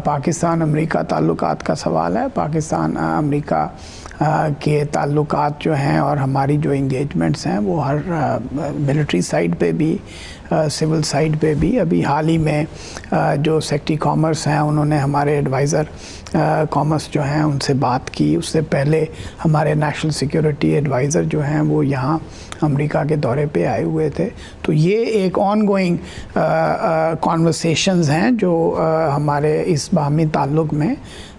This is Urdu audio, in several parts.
پاکستان امریکہ تعلقات کا سوال ہے. پاکستان امریکہ کے تعلقات جو ہیں اور ہماری جو انگیجمنٹس ہیں وہ ہر ملٹری سائڈ پہ بھی سول سائڈ پہ بھی. ابھی حال ہی میں جو سیکٹری کامرس ہیں انہوں نے ہمارے ایڈوائزر کامرس جو ہیں ان سے بات کی. اس سے پہلے ہمارے نیشنل سیکیورٹی ایڈوائزر جو ہیں وہ یہاں امریکہ کے دورے پہ آئے ہوئے تھے. تو یہ ایک آن گوئنگ کانورسیشنز ہیں جو ہمارے اس باہمی تعلق میں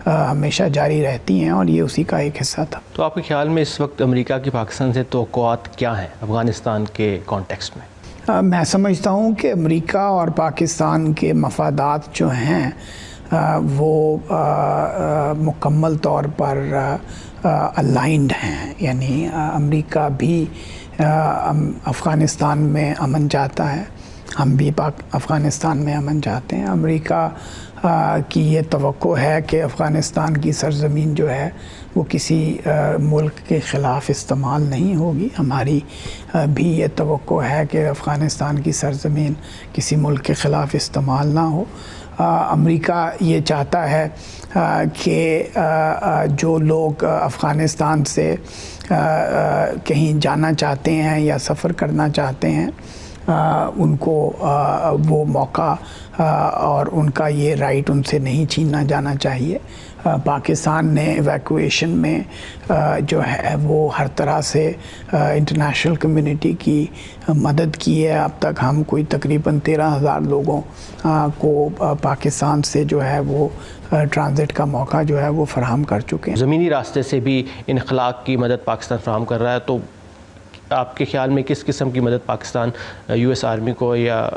ہمیشہ جاری رہتی ہیں اور یہ اسی کا ایک حصہ تھا. تو آپ کے خیال میں اس وقت امریکہ کی پاکستان سے توقعات کیا ہیں افغانستان کے کانٹیکسٹ میں؟ میں سمجھتا ہوں کہ امریکہ اور پاکستان کے مفادات جو ہیں وہ مکمل طور پر الائنڈ ہیں. یعنی امریکہ بھی افغانستان میں امن چاہتا ہے, ہم بھی افغانستان میں امن چاہتے ہیں. امریکہ کی یہ توقع ہے کہ افغانستان کی سرزمین جو ہے وہ کسی ملک کے خلاف استعمال نہیں ہوگی. ہماری بھی یہ توقع ہے کہ افغانستان کی سرزمین کسی ملک کے خلاف استعمال نہ ہو. امریکہ یہ چاہتا ہے کہ جو لوگ افغانستان سے کہیں جانا چاہتے ہیں یا سفر کرنا چاہتے ہیں ان کو وہ موقع اور ان کا یہ رائٹ ان سے نہیں چھیننا جانا چاہیے. پاکستان نے ایویکویشن میں جو ہے وہ ہر طرح سے انٹرنیشنل کمیونٹی کی مدد کی ہے. اب تک ہم کوئی تقریباً 13,000 لوگوں کو پاکستان سے جو ہے وہ ٹرانزٹ کا موقع جو ہے وہ فراہم کر چکے ہیں. زمینی راستے سے بھی انخلاء کی مدد پاکستان فراہم کر رہا ہے, تو آپ کے خیال میں کس قسم کی مدد پاکستان یو ایس آرمی کو یا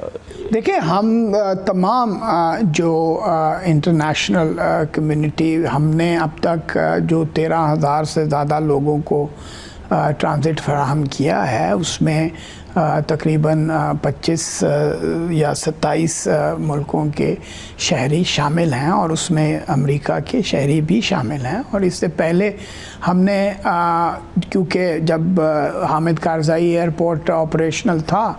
دیکھیں ہم تمام جو انٹرنیشنل کمیونٹی ہم نے اب تک جو 13,000 سے زیادہ لوگوں کو ٹرانزٹ فراہم کیا ہے اس میں تقریباً 25 یا 27 ملکوں کے شہری شامل ہیں اور اس میں امریکہ کے شہری بھی شامل ہیں. اور اس سے پہلے ہم نے کیونکہ جب حامد کارزائی ایئرپورٹ آپریشنل تھا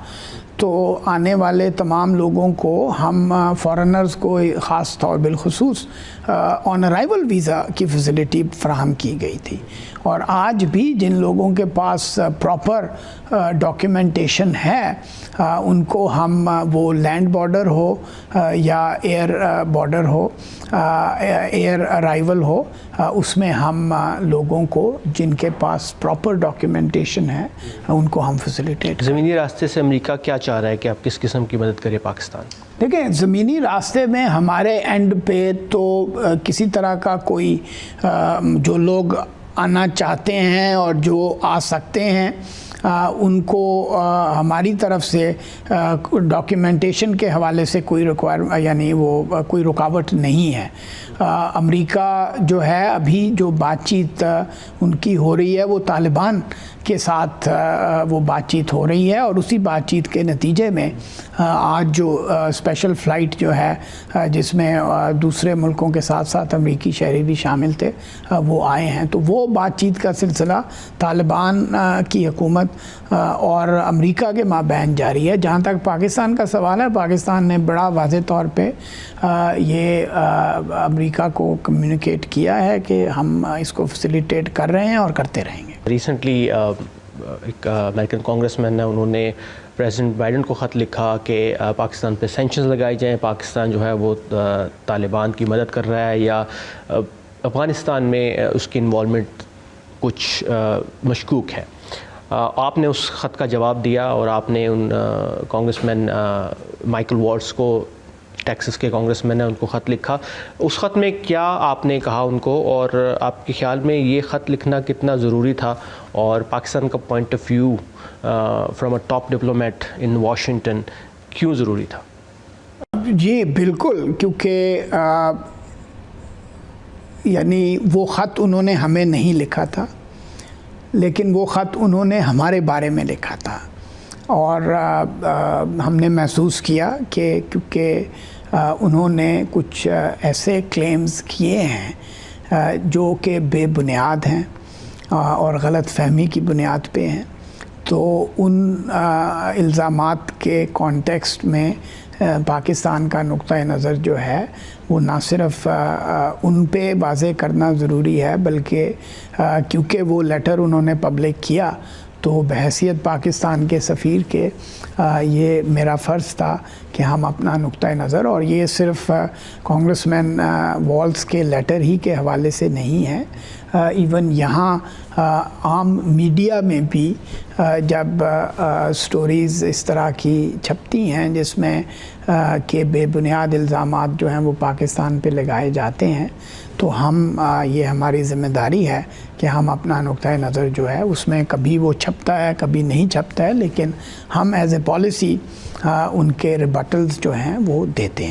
تو آنے والے تمام لوگوں کو ہم فارنرز کو خاص طور بالخصوص آن ارائیول ویزا کی فیسلٹی فراہم کی گئی تھی. اور آج بھی جن لوگوں کے پاس پراپر ڈاکیومنٹیشن ہے ان کو ہم وہ لینڈ بارڈر ہو یا ایئر بارڈر ہو ایئر ارائیول ہو اس میں ہم لوگوں کو جن کے پاس پراپر ڈاکیومنٹیشن ہے ان کو ہم فیسیلیٹیٹ. زمینی راستے سے امریکہ کیا چاہ رہا ہے کہ آپ کس قسم کی مدد کرے پاکستان؟ دیکھیں زمینی راستے میں ہمارے اینڈ پہ تو کسی طرح کا کوئی جو لوگ آنا چاہتے ہیں اور جو آ سکتے ہیں ان کو ہماری طرف سے ڈاکیومنٹیشن کے حوالے سے کوئی یعنی وہ کوئی رکاوٹ نہیں ہے. امریکہ جو ہے ابھی جو بات چیت ان کی ہو رہی ہے وہ طالبان کے ساتھ وہ بات چیت ہو رہی ہے اور اسی بات چیت کے نتیجے میں آج جو اسپیشل فلائٹ جو ہے جس میں دوسرے ملکوں کے ساتھ ساتھ امریکی شہری بھی شامل تھے وہ آئے ہیں. تو وہ بات چیت کا سلسلہ طالبان کی حکومت اور امریکہ کے مابین جاری ہے. جہاں تک پاکستان کا سوال ہے پاکستان نے بڑا واضح طور پہ یہ امریکہ کو کمیونیکیٹ کیا ہے کہ ہم اس کو فیسیلیٹیٹ کر رہے ہیں اور کرتے رہیں گے. ریسنٹلی ایک امریکن کانگریس مین ہے انہوں نے پریزیڈنٹ بائیڈن کو خط لکھا کہ پاکستان پہ سینکشنز لگائی جائیں, پاکستان جو ہے وہ طالبان کی مدد کر رہا ہے یا افغانستان میں اس کی انوالومنٹ کچھ مشکوک ہے. آپ نے اس خط کا جواب دیا اور آپ نے ان کانگریس مین مائیکل واٹس کو ٹیکسس کے کانگریس مین نے ان کو خط لکھا. اس خط میں کیا آپ نے کہا ان کو اور آپ کے خیال میں یہ خط لکھنا کتنا ضروری تھا اور پاکستان کا point of view from a top diplomat in Washington کیوں ضروری تھا؟ جی بالکل, کیونکہ یعنی وہ خط انہوں نے ہمیں نہیں لکھا تھا لیکن وہ خط انہوں نے ہمارے بارے میں لکھا تھا اور ہم نے محسوس کیا کہ کیونکہ انہوں نے کچھ ایسے کلیمز کیے ہیں جو کہ بے بنیاد ہیں اور غلط فہمی کی بنیاد پہ ہیں, تو ان الزامات کے کانٹیکسٹ میں پاکستان کا نقطۂ نظر جو ہے وہ نہ صرف ان پہ واضح کرنا ضروری ہے، بلکہ کیونکہ وہ لیٹر انہوں نے پبلک کیا تو بحیثیت پاکستان کے سفیر کے یہ میرا فرض تھا کہ ہم اپنا نقطۂ نظر، اور یہ صرف کانگریس مین والز کے لیٹر ہی کے حوالے سے نہیں ہے، ایون یہاں عام میڈیا میں بھی جب سٹوریز اس طرح کی چھپتی ہیں جس میں کہ بے بنیاد الزامات جو ہیں وہ پاکستان پہ لگائے جاتے ہیں، تو ہم یہ ہماری ذمہ داری ہے کہ ہم اپنا نقطۂ نظر جو ہے اس میں کبھی وہ چھپتا ہے کبھی نہیں چھپتا ہے، لیکن ہم ایز اے پالیسی ان کے ریبٹلز جو ہیں وہ دیتے ہیں۔